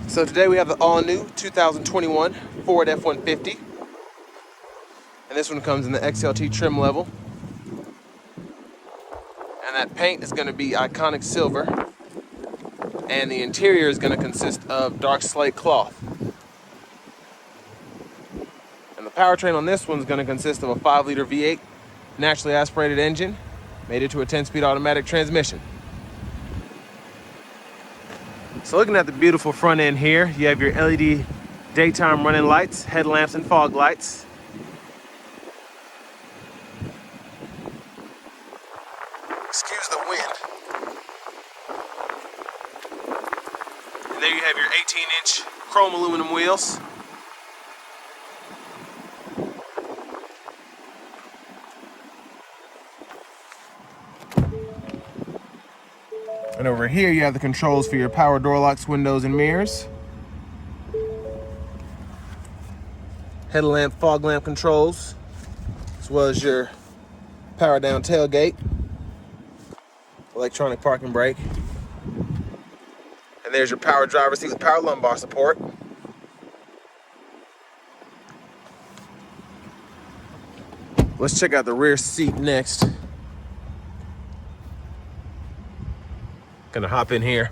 So today we have the all-new 2021 Ford F-150. And this one comes in the XLT trim level. And that paint is going to be iconic silver. And the interior is going to consist of dark slate cloth. And the powertrain on this one is going to consist of a 5-liter V8 naturally aspirated engine made into a 10-speed automatic transmission. So looking at the beautiful front end here, you have your LED daytime running lights, headlamps, and fog lights. Excuse the wind. And there you have your 18-inch chrome aluminum wheels. And over here you have the controls for your power door locks, windows, and mirrors. Headlamp, fog lamp controls, as well as your power down tailgate, electronic parking brake. And there's your power driver's seat with power lumbar support. Let's check out the rear seat next. Gonna hop in here.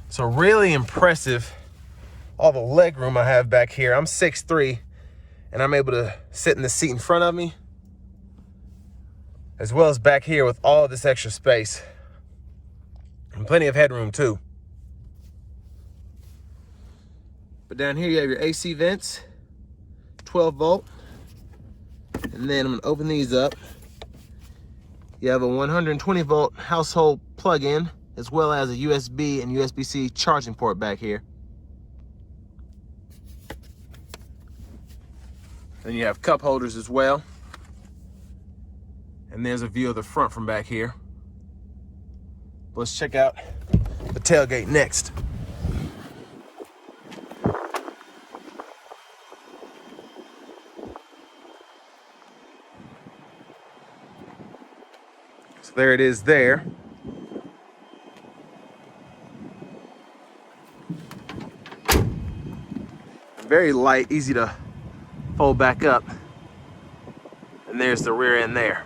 So really impressive, all the leg room I have back here. I'm 6'3", and I'm able to sit in the seat in front of me, as well as back here with all of this extra space. And plenty of headroom too. But down here you have your AC vents, 12 volt. And then I'm gonna open these up. You have a 120 volt household plug-in, as well as a USB and USB-C charging port back here. Then you have cup holders as well. And there's a view of the front from back here. Let's check out the tailgate next. So there it is there. Very light, easy to fold back up. And there's the rear end there.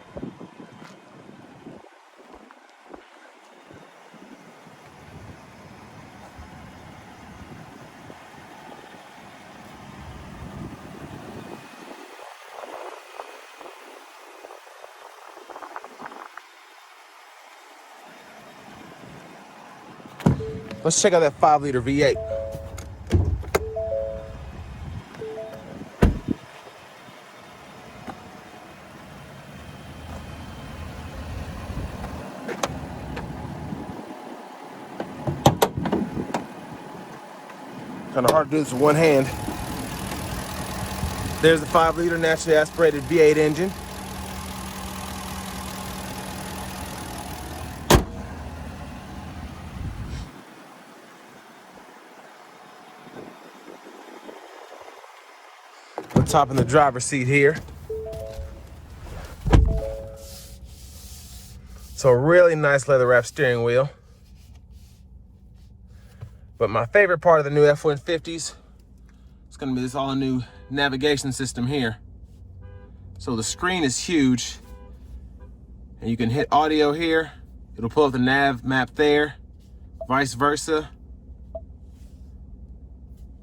Let's check out that 5-liter V8. Kind of hard to do this with one hand. There's the 5-liter naturally aspirated V8 engine. On top in the driver's seat here. So a really nice leather wrap steering wheel. But my favorite part of the new F-150s is going to be this all new navigation system here. So the screen is huge, and you can hit audio here. It'll pull up the nav map there, vice versa.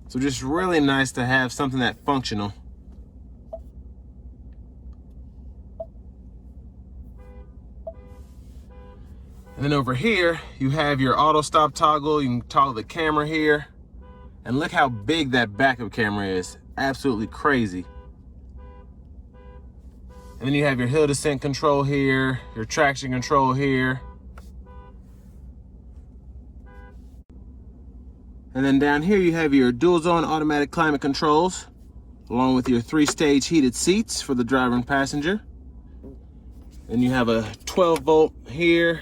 So just really nice to have something that functional. And then over here, you have your auto stop toggle. You can toggle the camera here. And look how big that backup camera is. Absolutely crazy. And then you have your hill descent control here, your traction control here. And then down here you have your dual zone automatic climate controls, along with your 3-stage heated seats for the driver and passenger. Then you have a 12 volt here,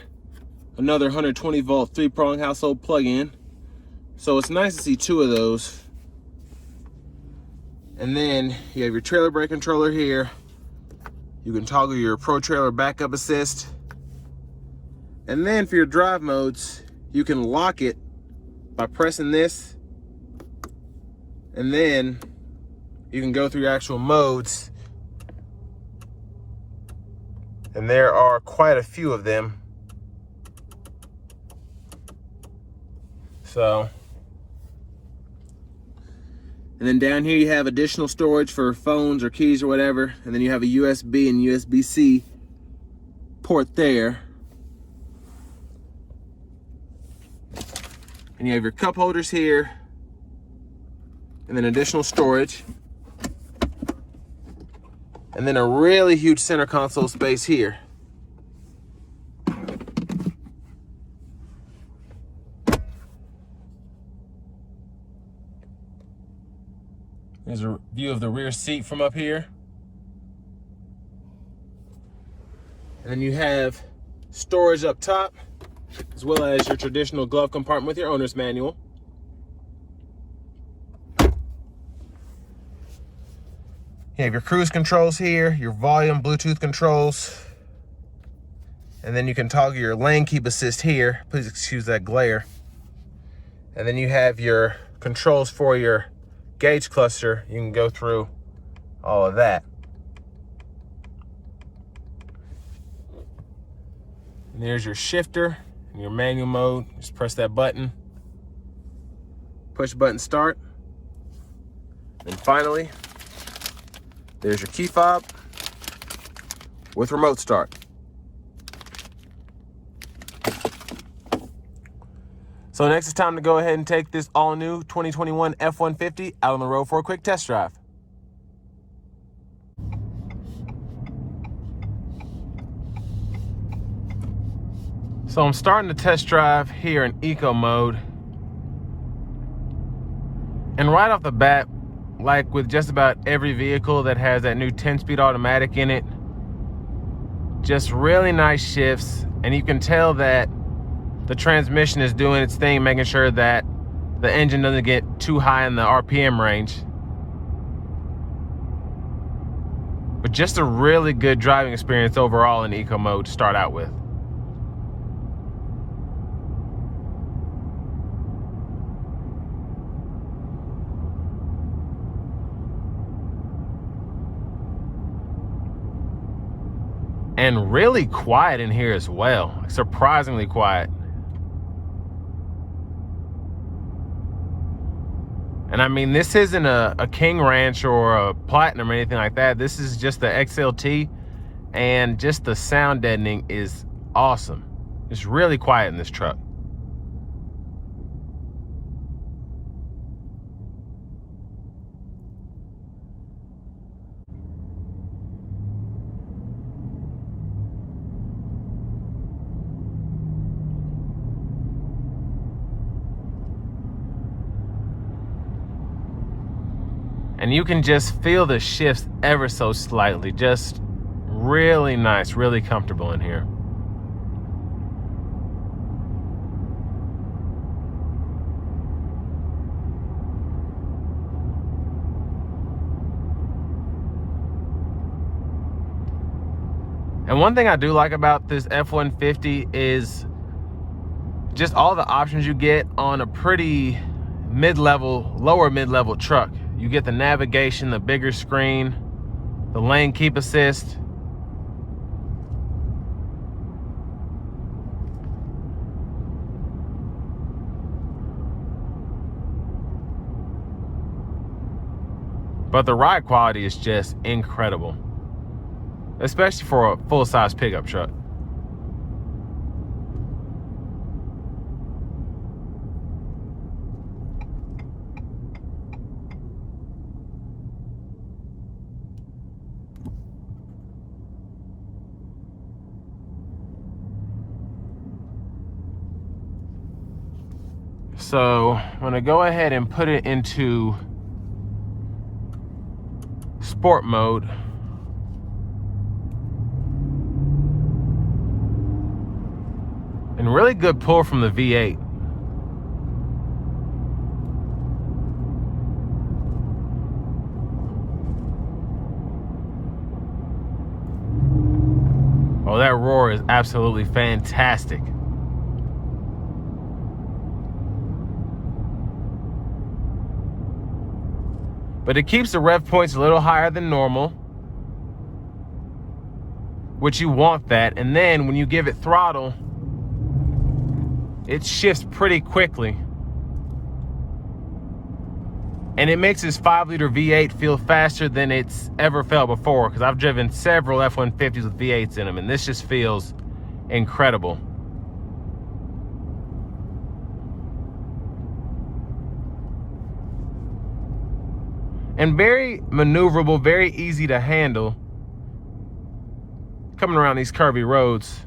another 120 volt 3-prong household plug-in. So it's nice to see 2 of those. And then you have your trailer brake controller here. You can toggle your Pro Trailer backup assist. And then for your drive modes, you can lock it by pressing this, and then you can go through your actual modes, and there are quite a few of them. So, and then down here you have additional storage for phones or keys or whatever, and then you have a USB and USB-C port there. And you have your cup holders here, and then additional storage. And then a really huge center console space here. There's a view of the rear seat from up here. And then you have storage up top, as well as your traditional glove compartment with your owner's manual. You have your cruise controls here, your volume, Bluetooth controls. And then you can toggle your lane keep assist here. Please excuse that glare. And then you have your controls for your gauge cluster. You can go through all of that. And there's your shifter and your manual mode. Just press that button. Push button start. And finally, there's your key fob with remote start. So next it's time to go ahead and take this all-new 2021 F-150 out on the road for a quick test drive. So I'm starting to test drive here in eco mode. And right off the bat, like with just about every vehicle that has that new 10-speed automatic in it, just really nice shifts. And you can tell that the transmission is doing its thing, making sure that the engine doesn't get too high in the RPM range. But just a really good driving experience overall in eco mode to start out with. And really quiet in here as well, surprisingly quiet. And I mean, this isn't a King Ranch or a Platinum or anything like that. This is just the XLT, and just the sound deadening is awesome. It's really quiet in this truck. And you can just feel the shifts ever so slightly. Just really nice, really comfortable in here. And one thing I do like about this F-150 is just all the options you get on a pretty mid-level, lower mid-level truck. You get the navigation, the bigger screen, the lane keep assist. But the ride quality is just incredible, especially for a full-size pickup truck. So I'm gonna go ahead and put it into sport mode. And really good pull from the V8. Oh, that roar is absolutely fantastic. But it keeps the rev points a little higher than normal, which you want that. And then when you give it throttle, it shifts pretty quickly. And it makes this 5-liter V8 feel faster than it's ever felt before, because I've driven several F-150s with V8s in them, and this just feels incredible. And very maneuverable, very easy to handle coming around these curvy roads.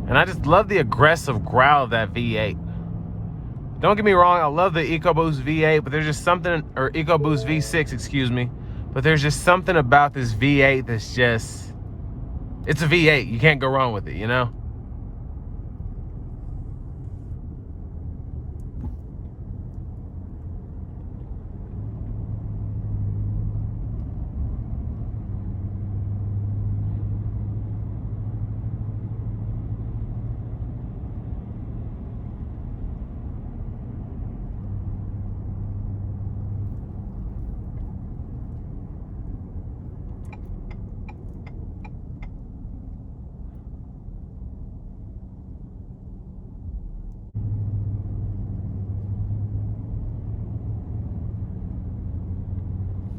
And I just love the aggressive growl of that V8. Don't get me wrong, I love the EcoBoost V8, but there's just something, or EcoBoost V6, excuse me. But there's just something about this V8 that's just, it's a V8. You can't go wrong with it, you know?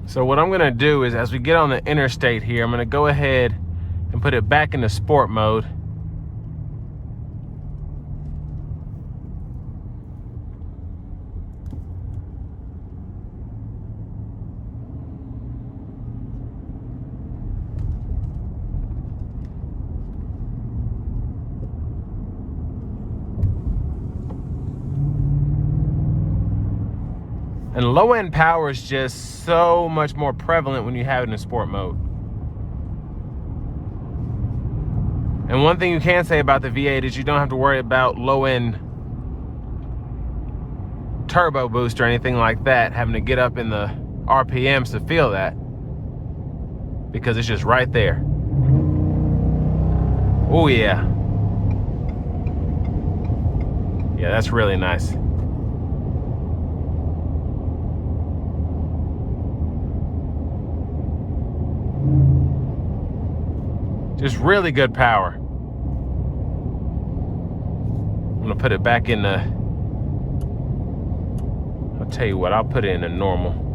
So what I'm gonna do is, as we get on the interstate here, I'm gonna go ahead and put it back into sport mode. And low-end power is just so much more prevalent when you have it in sport mode. And one thing you can say about the V8 is you don't have to worry about low-end turbo boost or anything like that, having to get up in the RPMs to feel that, because it's just right there. Oh yeah. Yeah, that's really nice. Just really good power. I'm gonna put it back in the, I'll tell you what, I'll put it in the normal.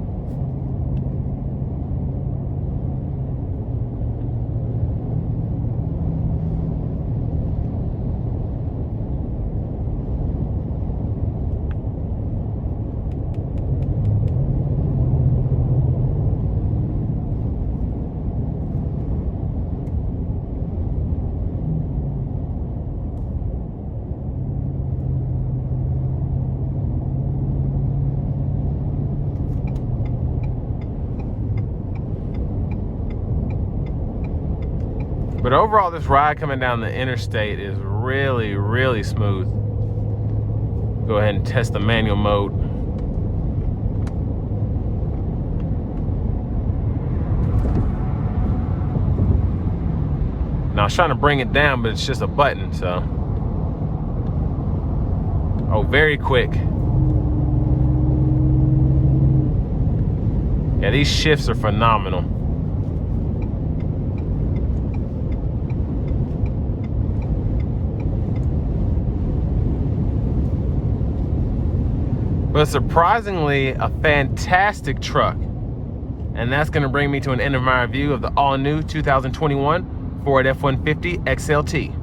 But overall, this ride coming down the interstate is really, really smooth. Go ahead and test the manual mode. Now I was trying to bring it down, but it's just a button, so. Oh, very quick. Yeah, these shifts are phenomenal. But surprisingly, a fantastic truck. And that's gonna bring me to an end of my review of the all-new 2021 Ford F-150 XLT.